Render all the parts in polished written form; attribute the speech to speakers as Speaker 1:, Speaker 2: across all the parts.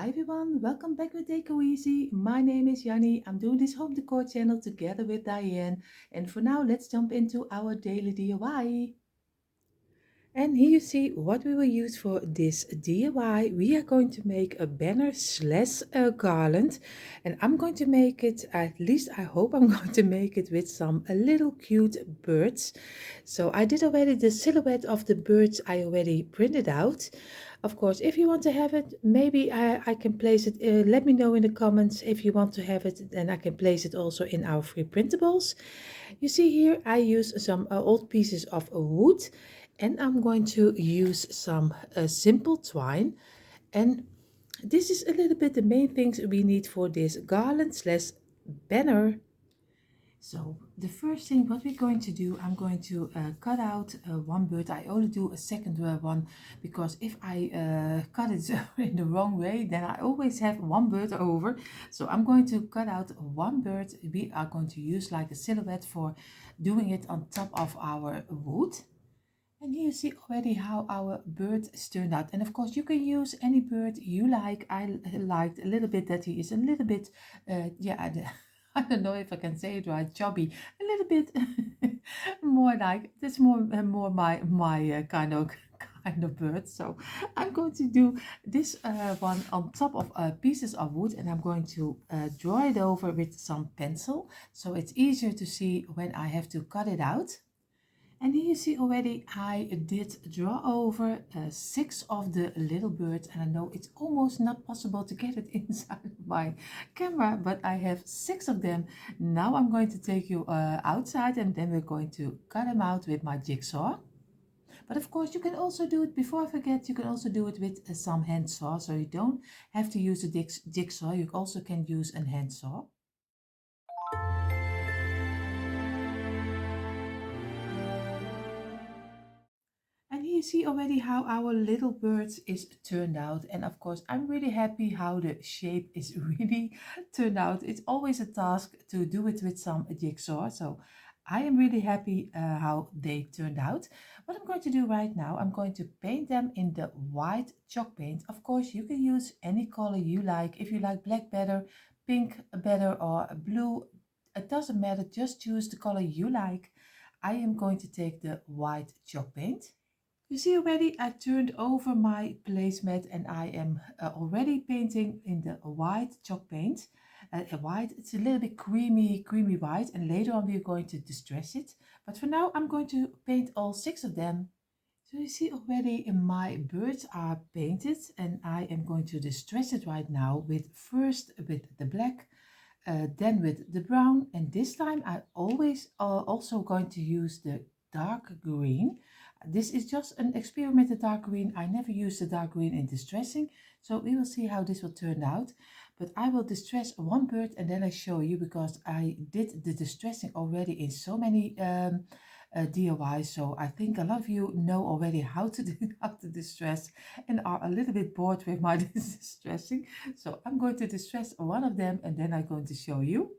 Speaker 1: Hi everyone, welcome back with Decoeasy. My name is Janny. I'm doing this home decor channel together with Dyanne. And for now, let's jump into our daily DIY. And here you see what we will use for this DIY. We are going to make a banner slash a garland. And I'm going to make it, at least I hope I'm going to make it with some little cute birds. So I did already the silhouette of the birds I already printed out. Of course, if you want to have it, maybe I can place it. Let me know in the comments if you want to have it. Then I can place it also in our free printables. You see here, I use some old pieces of wood and I'm going to use some simple twine. And this is a little bit the main things we need for this garland slash banner. So the first thing what we're going to do, I'm going to cut out one bird. I only do a second one because if I cut it in the wrong way, then I always have one bird over. So I'm going to cut out one bird. We are going to use like a silhouette for doing it on top of our wood. And here you see already how our bird turned out. And of course you can use any bird you like. I liked a little bit that he is a little bit, I don't know if I can say it right, chubby. A little bit more like, that's more my kind of bird. So I'm going to do this one on top of pieces of wood, and I'm going to draw it over with some pencil. So it's easier to see when I have to cut it out. And here you see already I did draw over 6 of the little birds, and I know it's almost not possible to get it inside my camera, but I have 6 of them. Now I'm going to take you outside and then we're going to cut them out with my jigsaw. But of course you can also do it, before I forget, you can also do it with some hand saw, so you don't have to use a jigsaw, you also can use a hand saw. And here you see already how our little birds is turned out. And of course, I'm really happy how the shape is really turned out. It's always a task to do it with some jigsaw. So I am really happy how they turned out. What I'm going to do right now, I'm going to paint them in the white chalk paint. Of course, you can use any color you like. If you like black better, pink better, or blue, it doesn't matter. Just choose the color you like. I am going to take the white chalk paint. You see already I turned over my placemat and I am already painting in the white chalk paint. White, it's a little bit creamy white, and later on we're going to distress it. But for now I'm going to paint all 6 of them. So you see already my birds are painted, and I am going to distress it right now with first with the black, then with the brown, and this time I always also going to use the dark green. This is just an experimental dark green. I never use the dark green in distressing, so we will see how this will turn out. But I will distress one bird and then I show you, because I did the distressing already in so many DIYs. So I think a lot of you know already how to do how to distress and are a little bit bored with my distressing. So I'm going to distress one of them and then I'm going to show you.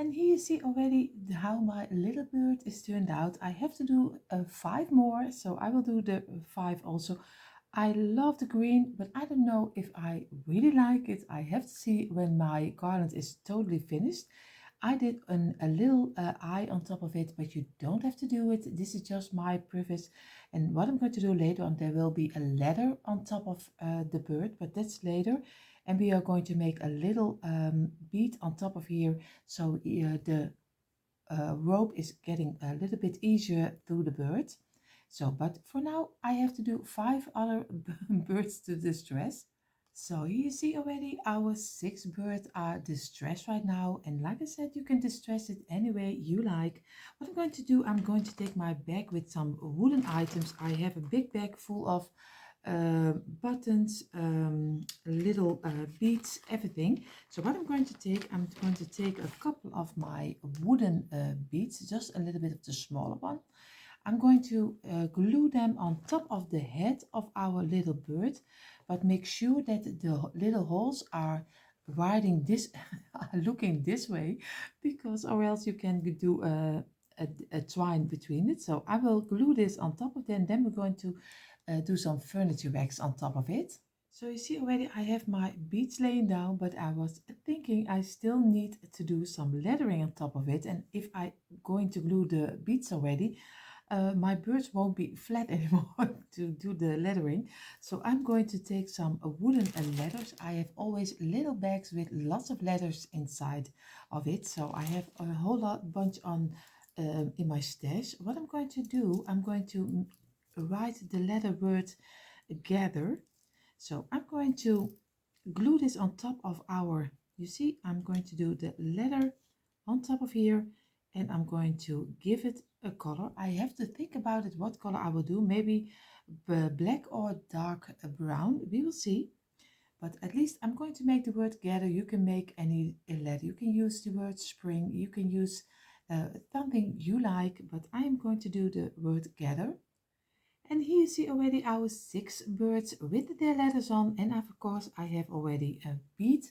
Speaker 1: And here you see already how my little bird is turned out. I have to do 5 more, so I will do the 5 also. I love the green, but I don't know if I really like it. I have to see when my garland is totally finished. I did a little eye on top of it, but you don't have to do it. This is just my preface. And what I'm going to do later on, there will be a ladder on top of the bird, but that's later. And we are going to make a little bead on top of here, so the rope is getting a little bit easier through the bird. So, but for now, I have to do 5 other birds to distress. So here you see already our 6 birds are distressed right now. And like I said, you can distress it any way you like. What I'm going to do, I'm going to take my bag with some wooden items. I have a big bag full of buttons, little beads, everything. So what I'm going to take a couple of my wooden beads, just a little bit of the smaller one. I'm going to glue them on top of the head of our little bird, but make sure that the little holes are riding this, looking this way, because or else you can do a twine between it. So I will glue this on top of them, then we're going to do some furniture wax on top of it. So you see already I have my beads laying down, but I was thinking I still need to do some lettering on top of it. And if I'm going to glue the beads already, my birds won't be flat anymore to do the lettering. So I'm going to take some wooden letters. I have always little bags with lots of letters inside of it. So I have a whole bunch on in my stash. What I'm going to do, I'm going to write the letter word gather. So I'm going to glue this on top of our, you see, I'm going to do the letter on top of here, and I'm going to give it a color. I have to think about it what color I will do, maybe black or dark brown, we will see. But at least I'm going to make the word gather. You can make any letter, you can use the word spring, you can use something you like, but I am going to do the word gather. And here you see already our 6 birds with their letters on, and of course I have already a bead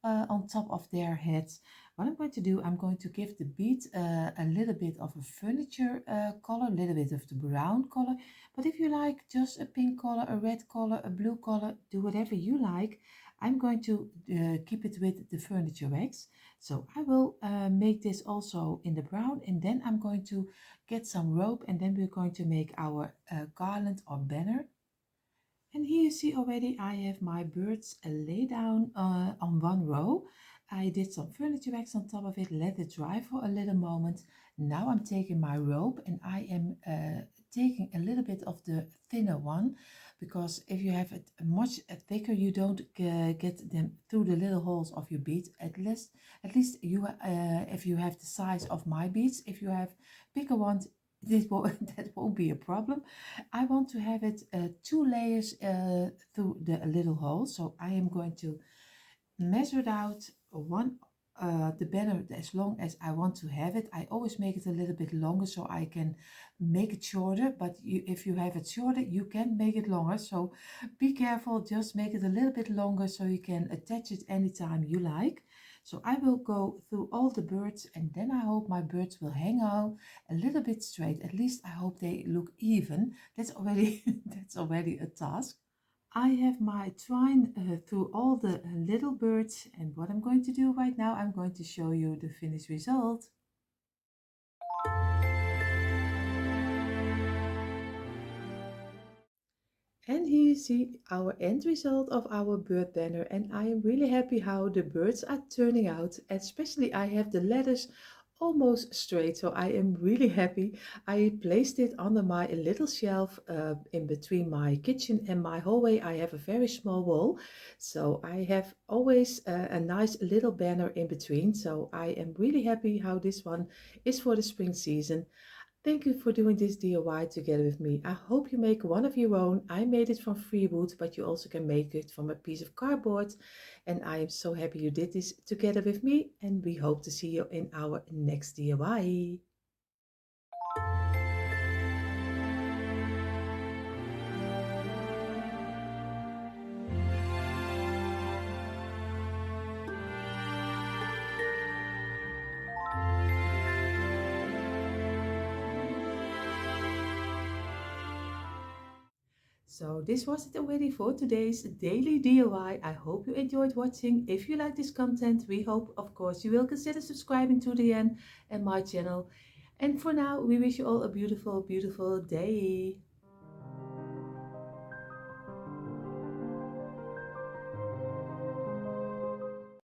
Speaker 1: on top of their heads. What I'm going to do, I'm going to give the bead a little bit of a furniture color, a little bit of the brown color. But if you like just a pink color, a red color, a blue color, do whatever you like. I'm going to keep it with the furniture wax. So I will make this also in the brown, and then I'm going to get some rope, and then we're going to make our garland or banner. And here you see already I have my birds laid down on one row. I did some furniture wax on top of it, let it dry for a little moment. Now I'm taking my rope, and I am taking a little bit of the thinner one, because if you have it much thicker, you don't get them through the little holes of your beads. At least you if you have the size of my beads. If you have bigger ones, that won't be a problem. I want to have it 2 layers through the little hole. So I am going to measure it out the banner as long as I want to have it. I always make it a little bit longer so I can make it shorter, but if you have it shorter, you can make it longer. So be careful, just make it a little bit longer so you can attach it anytime you like. So I will go through all the birds, and then I hope my birds will hang out a little bit straight. At least I hope they look even. That's already that's already a task. I have my twine through all the little birds, and what I'm going to do right now, I'm going to show you the finished result. And here you see our end result of our bird banner, and I am really happy how the birds are turning out. Especially I have the letters almost straight, so I am really happy. I placed it under my little shelf in between my kitchen and my hallway. I have a very small wall, so I have always a nice little banner in between. So I am really happy how this one is for the spring season. Thank you for doing this DIY together with me. I hope you make one of your own. I made it from free wood, but you also can make it from a piece of cardboard. And I am so happy you did this together with me, and we hope to see you in our next DIY. So this was it already for today's daily DIY. I hope you enjoyed watching. If you like this content, we hope, of course, you will consider subscribing to Dyanne and my channel. And for now, we wish you all a beautiful, beautiful day.